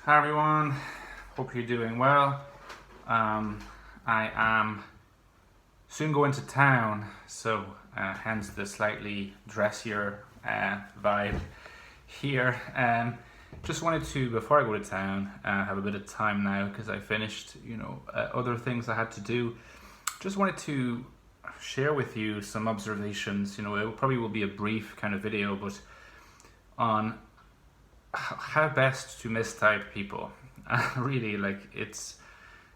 Hi everyone, hope you're doing well. I am soon going to town, so hence the slightly dressier vibe here. Just wanted to, before I go to town, have a bit of time now because I finished, other things I had to do. Just wanted to share with you some observations. It probably will be a brief kind of video, but on how best to mistype people. Really, it's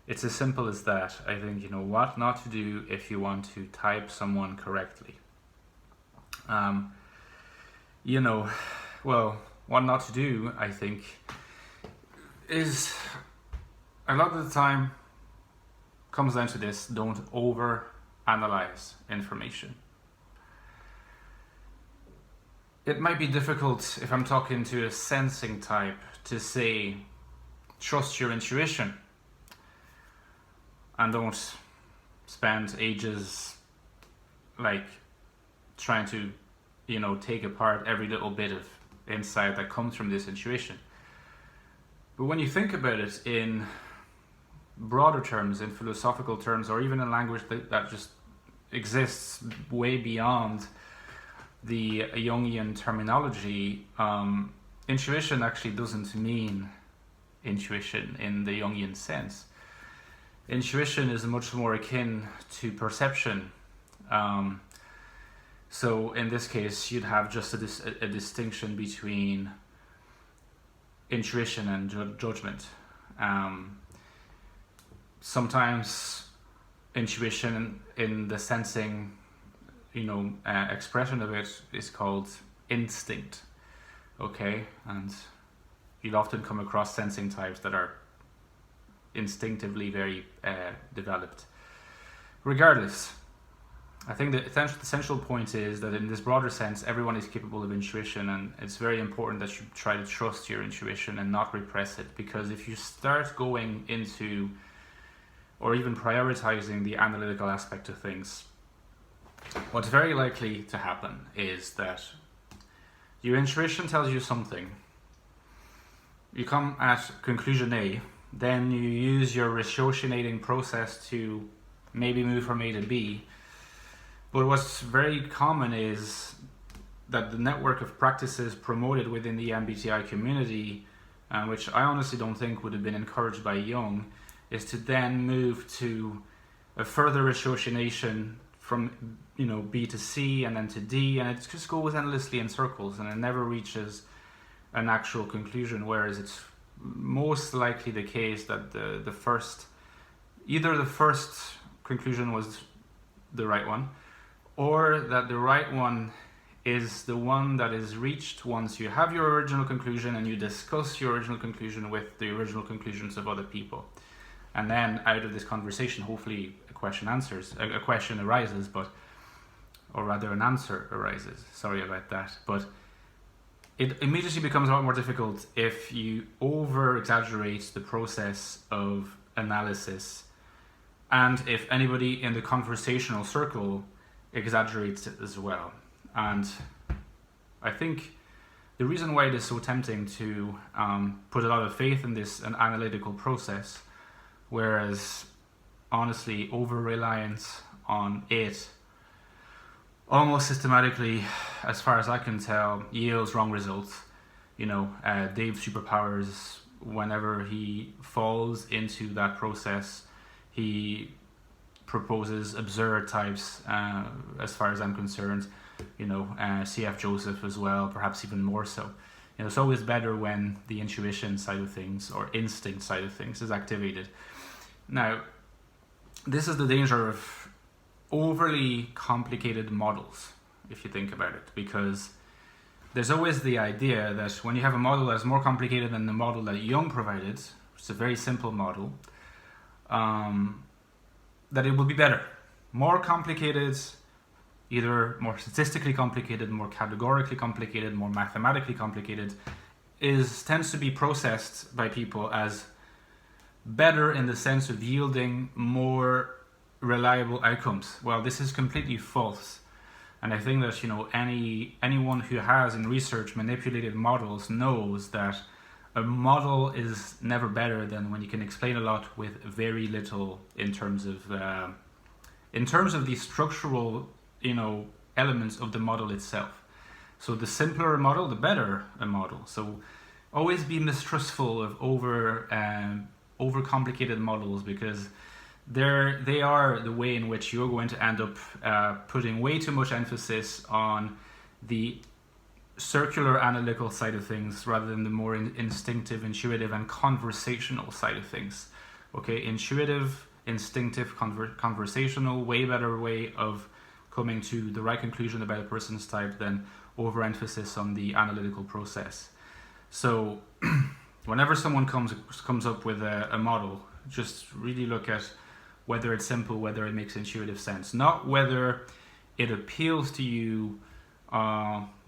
as simple as that. I think what not to do if you want to type someone correctly. Well, what not to do, I think, is a lot of the time comes down to this: don't over analyze information. It might be difficult if I'm talking to a sensing type to say, trust your intuition and don't spend ages trying to, take apart every little bit of insight that comes from this intuition. But when you think about it in broader terms, in philosophical terms, or even in language that just exists way beyond the Jungian terminology, intuition actually doesn't mean intuition in the Jungian sense. Intuition is much more akin to perception. So in this case, you'd have just a distinction between intuition and judgment. Sometimes intuition in the sensing expression of it is called instinct, okay? And you'll often come across sensing types that are instinctively very developed. Regardless, I think the essential point is that in this broader sense, everyone is capable of intuition, and it's very important that you try to trust your intuition and not repress it, because if you start going into or even prioritizing the analytical aspect of things, what's very likely to happen is that your intuition tells you something. You come at conclusion A, then you use your ratioinating process to maybe move from A to B. But what's very common is that the network of practices promoted within the MBTI community, which I honestly don't think would have been encouraged by Jung, is to then move to a further ratiocination from B to C and then to D, and it just goes endlessly in circles and it never reaches an actual conclusion, whereas it's most likely the case that the first conclusion was the right one, or that the right one is the one that is reached once you have your original conclusion and you discuss your original conclusion with the original conclusions of other people. And then out of this conversation, hopefully a question arises, or rather an answer arises. Sorry about that. But it immediately becomes a lot more difficult if you over-exaggerate the process of analysis, and if anybody in the conversational circle exaggerates it as well. And I think the reason why it is so tempting to put a lot of faith in this an analytical process, whereas honestly over-reliance on it almost systematically, as far as I can tell, yields wrong results. Dave's superpowers, whenever he falls into that process, he proposes absurd types, as far as I'm concerned. CF Joseph as well, perhaps even more so. It's always better when the intuition side of things or instinct side of things is activated. Now, this is the danger of overly complicated models, if you think about it, because there's always the idea that when you have a model that's more complicated than the model that Jung provided, which is a very simple model, that it will be better. More complicated, either more statistically complicated, more categorically complicated, more mathematically complicated, tends to be processed by people as better in the sense of yielding more reliable outcomes. Well, this is completely false. And I think that anyone who has in research manipulated models knows that a model is never better than when you can explain a lot with very little in terms of the structural, elements of the model itself. So the simpler a model, the better a model. So always be mistrustful of overcomplicated models, because they are the way in which you're going to end up putting way too much emphasis on the circular analytical side of things rather than the more instinctive, intuitive, and conversational side of things. Okay, intuitive, instinctive, conversational, way better way of coming to the right conclusion about a person's type than overemphasis on the analytical process. So whenever someone comes up with a model, just really look at whether it's simple, whether it makes intuitive sense, not whether it appeals to you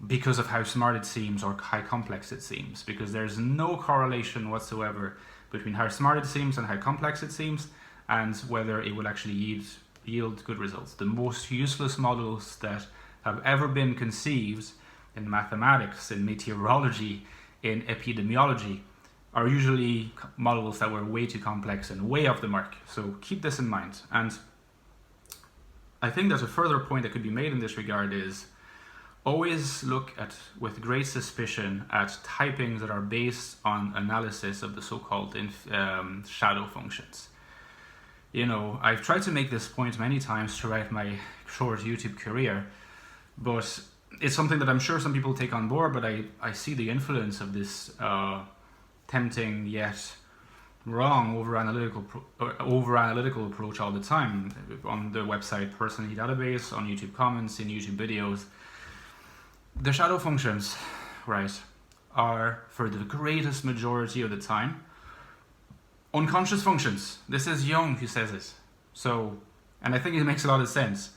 because of how smart it seems or how complex it seems, because there's no correlation whatsoever between how smart it seems and how complex it seems and whether it will actually yield good results. The most useless models that have ever been conceived in mathematics, in meteorology, in epidemiology are usually models that were way too complex and way off the mark. So keep this in mind. And I think there's a further point that could be made in this regard is always look at, with great suspicion, at typings that are based on analysis of the so-called shadow functions. I've tried to make this point many times throughout my short YouTube career, but it's something that I'm sure some people take on board, but I see the influence of this tempting yet wrong over-analytical approach all the time on the website Personality Database, on YouTube comments, in YouTube videos. The shadow functions, right, are, for the greatest majority of the time, unconscious functions. This is Jung who says it. So, and I think it makes a lot of sense.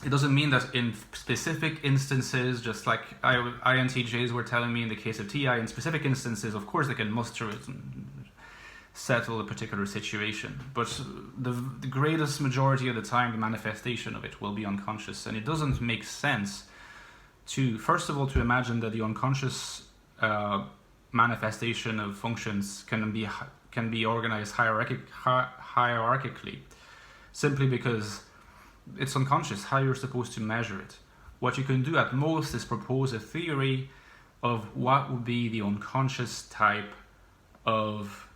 It doesn't mean that in specific instances, just like INTJs were telling me in the case of TI, in specific instances, of course they can muster it and settle a particular situation. But the greatest majority of the time, the manifestation of it will be unconscious. And it doesn't make sense to, first of all, to imagine that the unconscious manifestation of functions can be organized hierarchically, simply because it's unconscious how you're supposed to measure it. What you can do at most is propose a theory of what would be the unconscious type of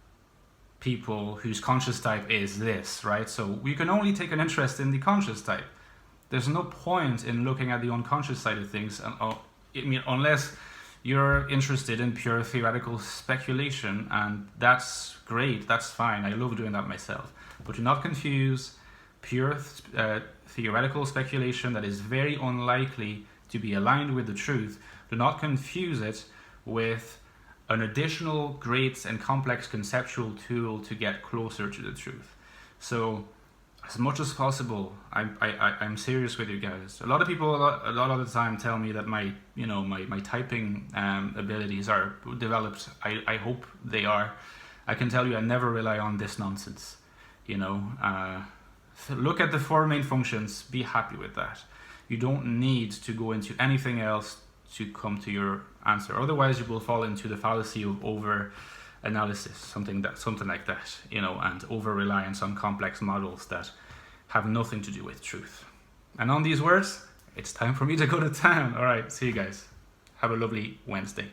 people whose conscious type is this, right? So we can only take an interest in the conscious type. There's no point in looking at the unconscious side of things, unless you're interested in pure theoretical speculation, and that's great, that's fine, I love doing that myself. But do not confuse pure theoretical speculation that is very unlikely to be aligned with the truth. Do not confuse it with an additional great and complex conceptual tool to get closer to the truth. So as much as possible, I'm serious with you guys. A lot of people a lot of the time tell me that my typing abilities are developed. I hope they are. I can tell you I never rely on this nonsense. Look at the four main functions, be happy with that. You don't need to go into anything else to come to your answer. Otherwise you will fall into the fallacy of over analysis, something like that, and over reliance on complex models that have nothing to do with truth. And on these words, it's time for me to go to town. All right, see you guys. Have a lovely Wednesday.